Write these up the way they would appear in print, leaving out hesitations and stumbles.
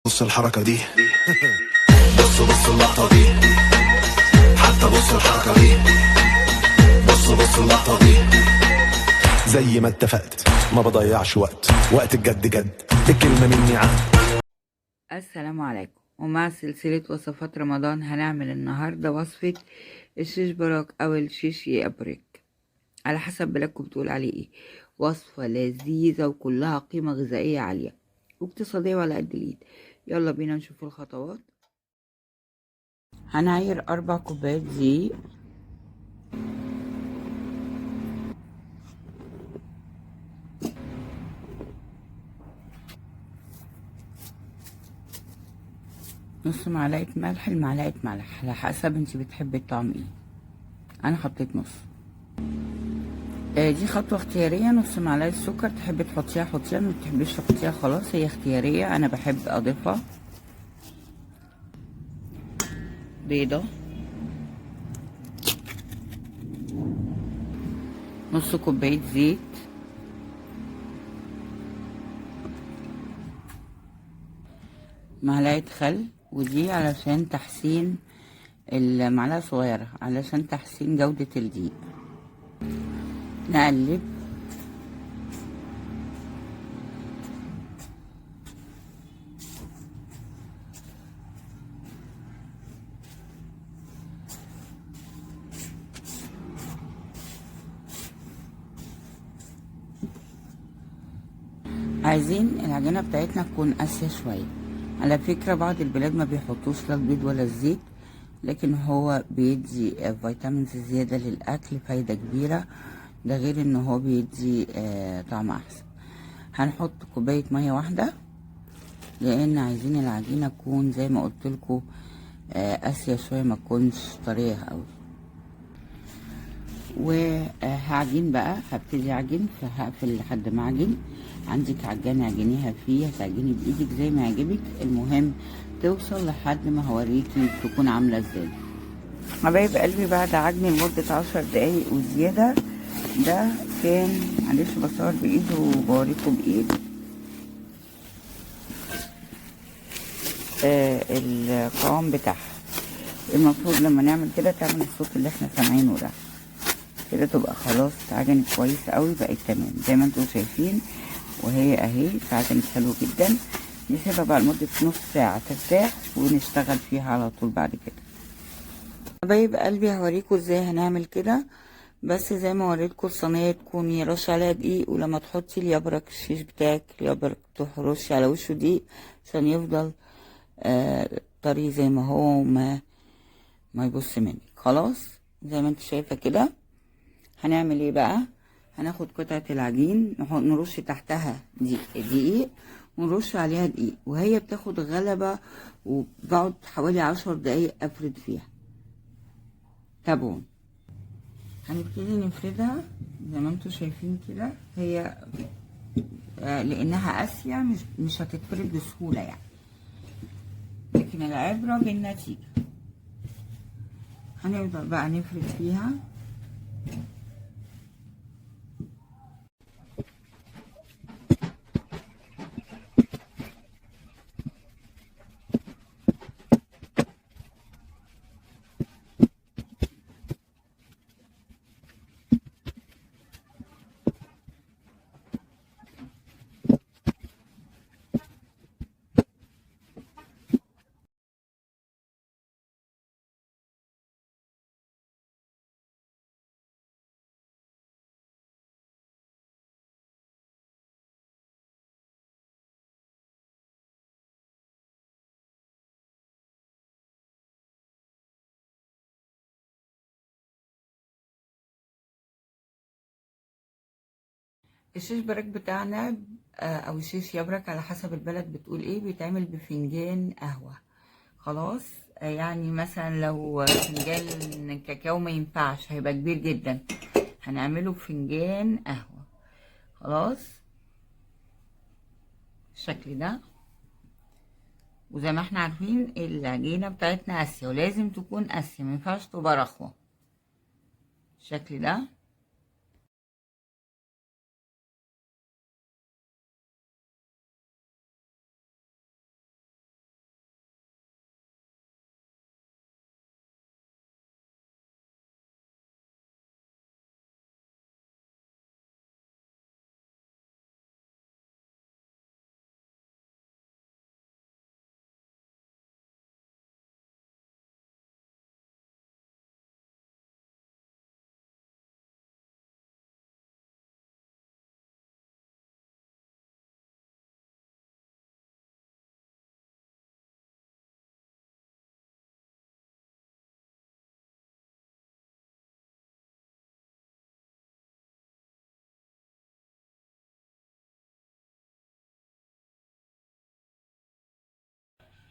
بص الحركة دي. بص اللقطة دي. حتى بص الحركة دي. بص اللقطة دي. زي ما اتفقت ما بضيعش وقت الجد جد، الكلمة مني عهد. السلام عليكم. ومع سلسلة وصفات رمضان هنعمل النهاردة وصفة الشيش براك أو الشيش يابرك على حسب بلادكم بتقول عليه ايه. وصفة لذيذة وكلها قيمة غذائية عالية واقتصادية وعلى قد الإيد. يلا بينا نشوف الخطوات. هنعير 4 كوبايات دقيق، نص معلقة ملح لمعلقة ملح على حسب انتي بتحبي الطعم ايه. انا حطيت نص. دي خطوة اختيارية. نص معلقة سكر، تحبي تحطيها حطيها، ما بتحبيش تحطيها خلاص، هي اختيارية. انا بحب اضيفها. بيضة، نص كوباية زيت، معلقة خل، ودي علشان تحسين المعلقة صغيرة علشان تحسين جودة الدقيق. نقلب. عايزين العجينة بتاعتنا تكون قاسية شوية. على فكرة بعض البلاد ما بيحطوش لا البيض ولا الزيت، لكن هو بيدي فيتامينز زيادة للأكل، فايدة كبيرة. ده غير ان هو بيدي طعم احسن. هنحط كوباية مية واحدة لان عايزين العجينة تكون زي ما قلتلكوا قاسية شوية، ما تكونش طرية قوي. وهعجين بقى، هبتدي اعجن، فهقفل لحد ما اعجن. عندك عجانة اعجنيها فيه، هتعجني بايدك زي ما يعجبك، المهم توصل لحد ما هوريكي تكون عاملة ازاي. حبايب قلبي، بعد عجن لمدة 10 دقايق وزيادة، ده كان معلش بصور بايد وبوريكم بايد القوام بتاعها. المفروض لما نعمل كده تعمل الصوت اللي احنا سامعينه ده كده، تبقى خلاص اتعجنت كويس قوي، بقت تمام زي ما انتم شايفين. وهي اهي اتعجنت حلو جدا. نسيبها بقى لمدة نص ساعة ترتاح ونشتغل فيها على طول بعد كده. حبايب قلبي هوريكم ازاي هنعمل كده، بس زي ما وريتكم الصينية تكوني رش عليها دقيق، ولما تحطي اليبرك الشيش بتاعك اليبرك ترشي على وشه دقيق عشان يفضل طري زي ما هو، وما ما يبص منك. خلاص زي ما انت شايفة كده. هنعمل ايه بقى؟ هناخد قطعة العجين نرش تحتها دقيق ونرش عليها دقيق، وهي بتاخد غلبة، وبقعد حوالي 10 دقايق افرد فيها. تابعون. هنبتدي نفردها زي ما انتوا شايفين كده. هي لانها قاسية مش هتتفرد بسهولة يعني، لكن العبرة بالنتيجة. هنبدأ بقى نفرد فيها. الشيش براك بتاعنا او الشيش يبرك على حسب البلد بتقول ايه، بيتعمل بفنجان قهوة. خلاص يعني مثلا لو فنجان كاكاو ما ينفعش، هيبقى كبير جدا، هنعمله بفنجان قهوة. خلاص بالشكل ده. وزي ما احنا عارفين العجينة بتاعتنا قاسية، ولازم تكون قاسية، ما ينفعش تبقى رخوة بالشكل ده.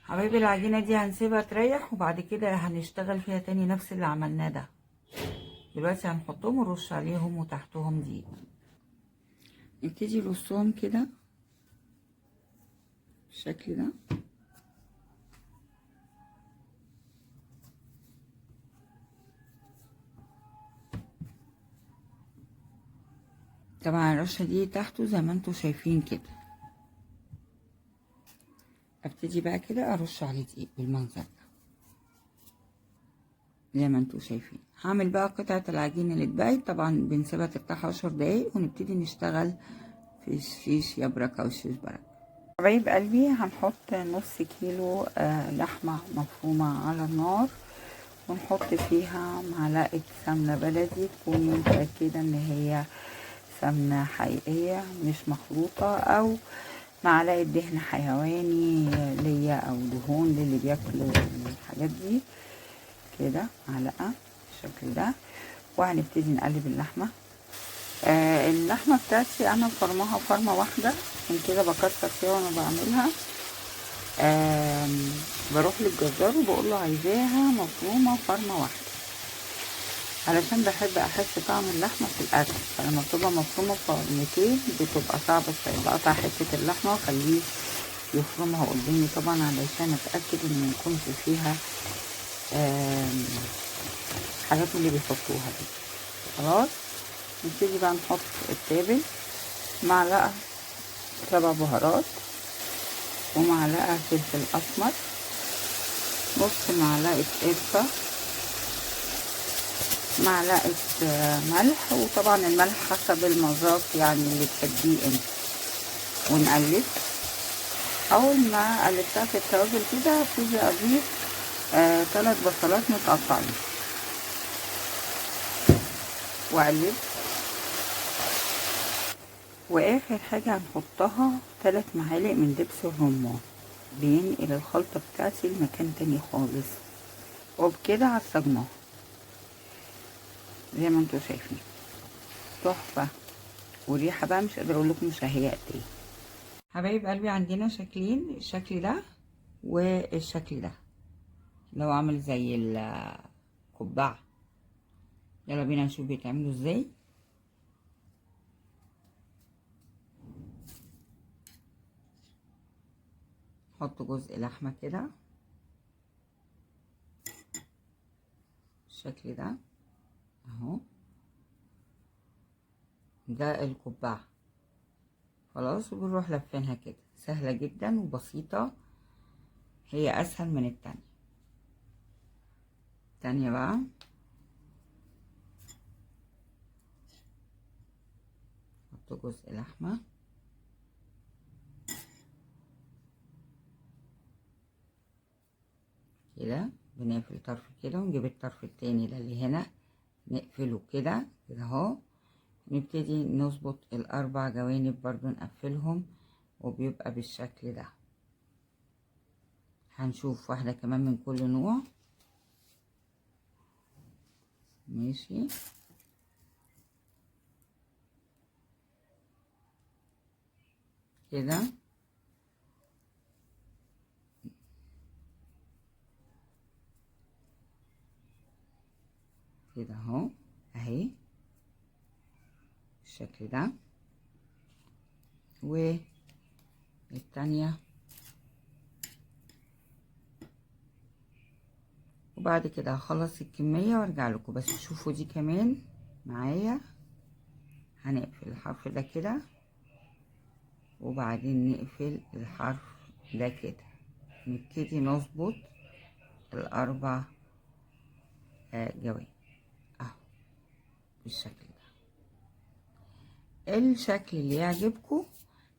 حبايبي العجينة دي هنسيبها تريح، وبعد كده هنشتغل فيها تاني نفس اللي عملناه ده. دلوقتي هنحطهم ونرش عليهم وتحتهم دقيق. نبتدي نرصهم كده بالشكل ده. طبعا الرشة دي تحته زي ما انتوا شايفين كده. ابتدي بقى كده ارش عليه دقيق بالمنظر ده زي ما انتوا شايفين. هعمل بقى قطعة العجين اللي اتبقت، طبعا بنسيبها ترتاح 10 دقايق ونبتدي نشتغل في الشيش يبرك او الشيش برك. حبايب قلبي هنحط نص كيلو لحمة مفرومة على النار، ونحط فيها معلقة سمنة بلدي تكوني متأكدة ان هي سمنة حقيقية مش مخلوطة، او معلقة دهن حيواني ليا او دهون للي بياكلوا الحاجات دي كده، معلقة بالشكل ده. وهنبتدي نقلب اللحمة. اللحمة بتاعتي انا فرمها فرمة واحدة، عشان كده بكتر فيها وانا بعملها. بروح للجزار وبقول له عايزاها مفرومة فرمة واحدة، علشان بحب احس طعم اللحمة في الاكل. فلما بتبقى مفرومة فرمتين بتبقى صعبة شوية. بقطع حتة اللحمة واخليه يفرمها قدامي طبعا، علشان اتأكد ان ميكونش فيها حاجات اللي بيحطوها دي. خلاص نبتدي بقى نحط التابل. معلقة 7 بهارات، ومعلقة فلفل اسمر، نص معلقة قرفة، معلقة ملح، وطبعا الملح حسب المذاق يعني اللي تحبيه انت. ونقلب. اول ما قلبتها في التوابل كده هبتدي اضيف 3 بصلات متقطعين واقلب. واخر حاجة هنحطها 3 معالق من دبس الرمان، بينقل الخلطة بتاعتي لمكان تاني خالص. وبكده عصجناها زي ما انتوا شايفين، تحفة. والريحة بقى مش قادرة اقول لكم شهية قد ايه. حبايب قلبي عندنا شكلين، الشكل ده والشكل ده لو عامل زي القبعة. يلا بينا نشوف بيتعملوا ازاي. حط جزء لحمة كده بالشكل ده اهو، ده القبعة. خلاص وبنروح لفينها كده. سهلة جدا وبسيطة، هي اسهل من التانية. التانية بقى حط جزء لحمة كده، بنقفل طرف كده ونجيب الطرف التاني ده اللي هنا نقفله كده كده اهو. نبتدي نظبط ال4 جوانب برضو نقفلهم، وبيبقى بالشكل ده. هنشوف واحدة كمان من كل نوع. ماشي كده كده اهو، اهي بالشكل ده. والتانية. وبعد كده هخلص الكمية وارجع لكم، بس شوفوا دي كمان معايا. هنقفل الحرف ده كده، وبعدين نقفل الحرف ده كده. نبتدي نظبط ال4 جوانب اهو بالشكل ده. الشكل اللي يعجبكم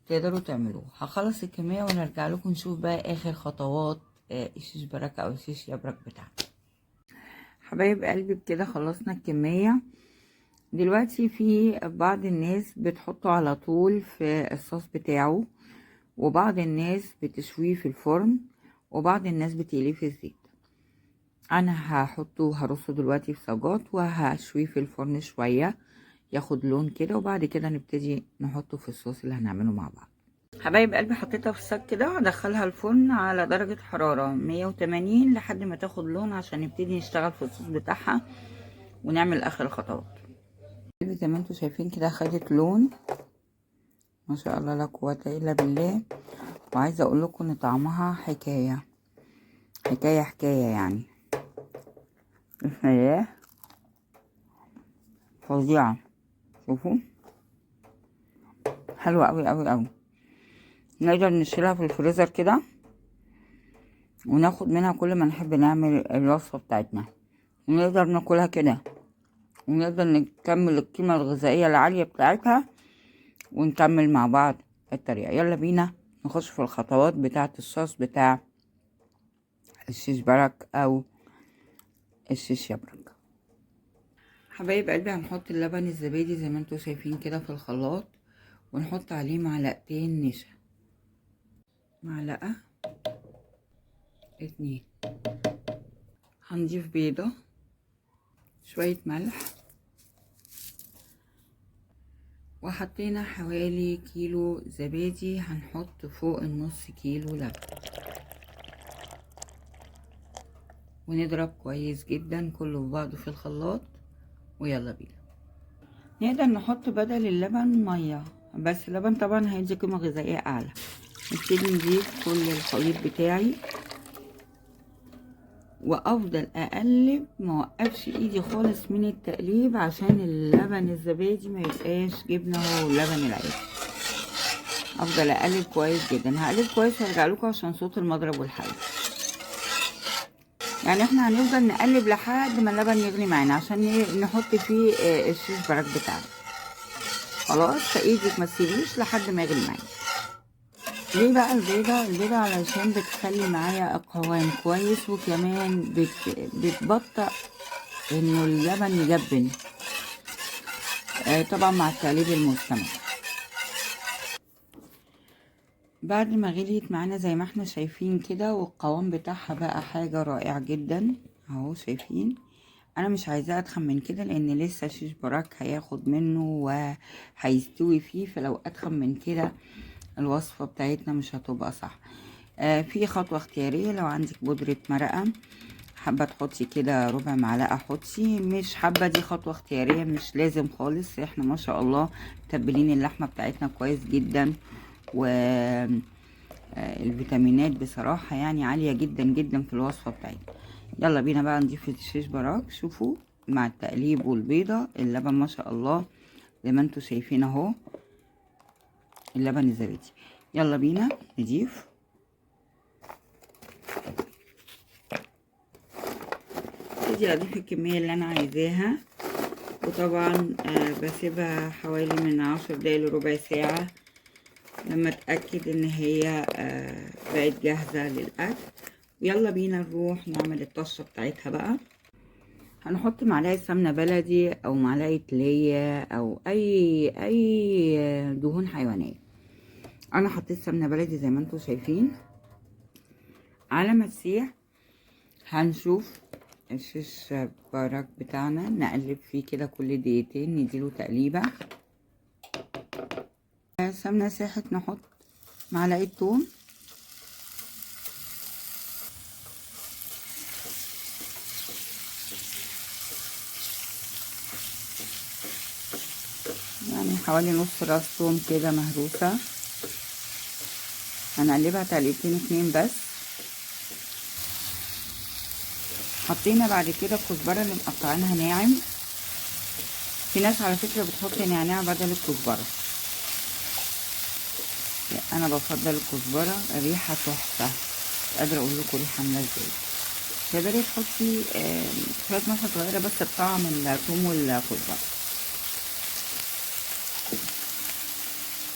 تقدروا تعملوه. هخلص الكمية ونرجع لكم نشوف بقى اخر خطوات الشيش بركة او الشيش يبرك بتاعنا. حبايب قلبي بكده خلصنا الكمية. دلوقتي في بعض الناس بتحطه على طول في الصوص بتاعه، وبعض الناس بتشويه في الفرن، وبعض الناس بتقليه في الزيت. انا هرصه دلوقتي في صاجات وهشويه في الفرن شوية ياخد لون كده، وبعد كده نبتدي نحطه في الصوص اللي هنعمله مع بعض. حبايب قلبي حطيتها في الصاج كده وهدخلها الفرن على درجة حرارة 180 لحد ما تاخد لون عشان نبتدي نشتغل في الصوص بتاعها ونعمل اخر الخطوات. زي ما انتوا شايفين كده خدت لون ما شاء الله لا قوة الا بالله. وعايزة اقول لكم ان طعمها حكاية حكاية يعني. بسم الله، فظيعة. شوفوا حلوة قوي قوي قوي. نقدر نشيلها في الفريزر كده وناخد منها كل ما نحب نعمل الوصفة بتاعتنا، ونقدر ناكلها كده، ونقدر نكمل القيمة الغذائية العالية بتاعتها ونكمل مع بعض الطريقة. يلا بينا نخش في الخطوات بتاعة الصوص بتاع الشيش برك او الشيش يبرك. حبايب قلبي هنحط اللبن الزبادي زي ما انتوا شايفين كده في الخلاط، ونحط عليه معلقتين نشا، معلقة، اتنين. هنضيف بيضة، شوية ملح، وحطينا حوالي كيلو زبادي، هنحط فوق النص كيلو لبن، ونضرب كويس جدا كله في بعضه في الخلاط. ويلا بينا. نقدر نحط بدل اللبن ميه، بس اللبن طبعا هيدي قيمة غذائية اعلى. نبتدي نضيف كل الخليط بتاعي، وافضل اقلب موقفش ايدي خالص من التقليب عشان اللبن الزبادي ما يبقاش جبنه هو اللبن العادي. افضل اقلب كويس جدا. هقلب كويس وارجع لكم عشان صوت المضرب والحل. يعني احنا هنفضل نقلب لحد ما اللبن يغلي معانا عشان نحط فيه الشيش برك بتاعنا. خلاص فايدك ما تسيبيش لحد ما يغلي معانا. ليه بقى البيضة علشان بتخلي معايا القوام كويس، وكمان بتبطئ انه اللبن يجبن طبعا مع التقليب المستمر. بعد ما غليت معانا زي ما احنا شايفين كده، والقوام بتاعها بقى حاجة رائعة جدا اهو شايفين. انا مش عايزاه اتخن من كده لان لسه شيش براك هياخد منه وهيستوي فيه، فلو اتخن من كده الوصفة بتاعتنا مش هتبقى صح. في خطوة اختيارية، لو عندك بودرة مرقة حابة تحطي كده ربع معلقة حطي، مش حابة دي خطوة اختيارية مش لازم خالص. احنا ما شاء الله متبلين اللحمة بتاعتنا كويس جدا، و الفيتامينات بصراحة يعني عالية جدا جدا في الوصفة بتاعتنا. يلا بينا بقى نضيف الشيش براك. شوفوا مع التقليب والبيضة اللبن ما شاء الله زي ما انتوا شايفين اهو اللبن الزبادي. يلا بينا نضيف. ابتدي اضيف الكمية اللي انا عايزاها، وطبعا بسيبها حوالي من 10 دقايق لربع ساعة لما اتأكد ان هي بقت جاهزة للأكل. ويلا بينا نروح نعمل الطشة بتاعتها بقى. هنحط معلقة سمنة بلدي او معلقة ليا او اي دهون حيوانية. انا حطيت سمنة بلدي زي ما انتوا شايفين. على ما تسيح هنشوف الشيش براك بتاعنا، نقلب فيه كده كل دقيقتين نديله تقليبة. السمنة ساحت نحط معلقة توم، يعني حوالي نص راس توم كده مهروسة. هنقلبها تقليبتين اتنين بس. حطينا بعد كده الكزبرة اللي مقطعينها ناعم. في ناس على فكرة بتحط نعناع بدل الكزبرة، انا بفضل الكزبرة، ريحة تحفة. مش قادرة اقول لكم ريحة عاملة ازاي. تقدري تحطي شوية ملح صغيرة بس بطعم الثوم والكزبرة،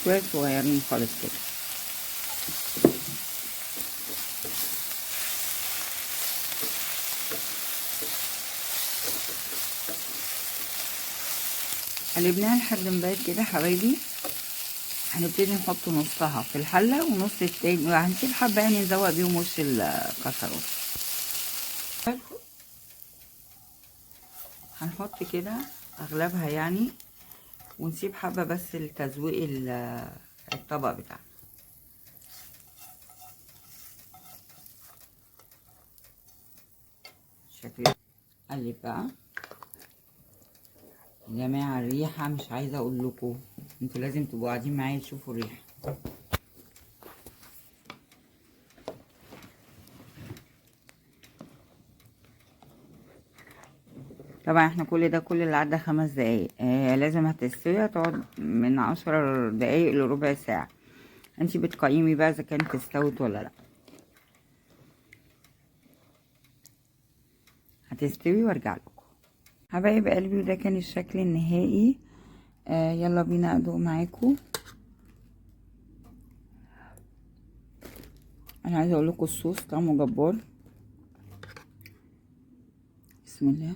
شوية صغيرين خالص كده. قلبناها لحد ما بقت كده حبايبي. هنبتدي نحط نصها في الحلة ونص التاني وهنسيب حبة يعني نزوق بيهم وش الكسرات. هنحط كده اغلبها يعني، ونسيب حبة بس لتزويق الطبق بتاعنا. بالشكل ده. قلب بقى يا جماعه. الريحه مش عايزه اقول لكم، انتوا لازم تبقوا قاعدين معايا تشوفوا الريحه. طبعا احنا كل اللي عدى 5 دقايق. لازم هتستوي، هتقعد من 10 دقايق لربع ساعة. انتي بتقيمي بقى اذا كانت استوت ولا لا. هتستوي وارجع لكم حبايب قلبي. وده كان الشكل النهائي. يلا بينا ادوق معاكم. انا عايزه اقول لكم الصوص طعمه جبار. بسم الله.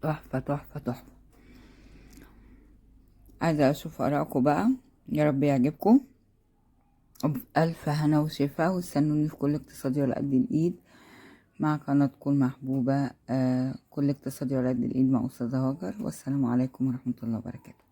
تحفه تحفه تحفه. عايزه اشوف ارائكم بقى، يا رب يعجبكم. بألف هنا وشفا، واستنوني في كل اقتصادي ولا قد الايد مع قناتكم المحبوبة كل اقتصادي ولا قد الايد مع أستاذة هاجر. والسلام عليكم ورحمة الله وبركاته.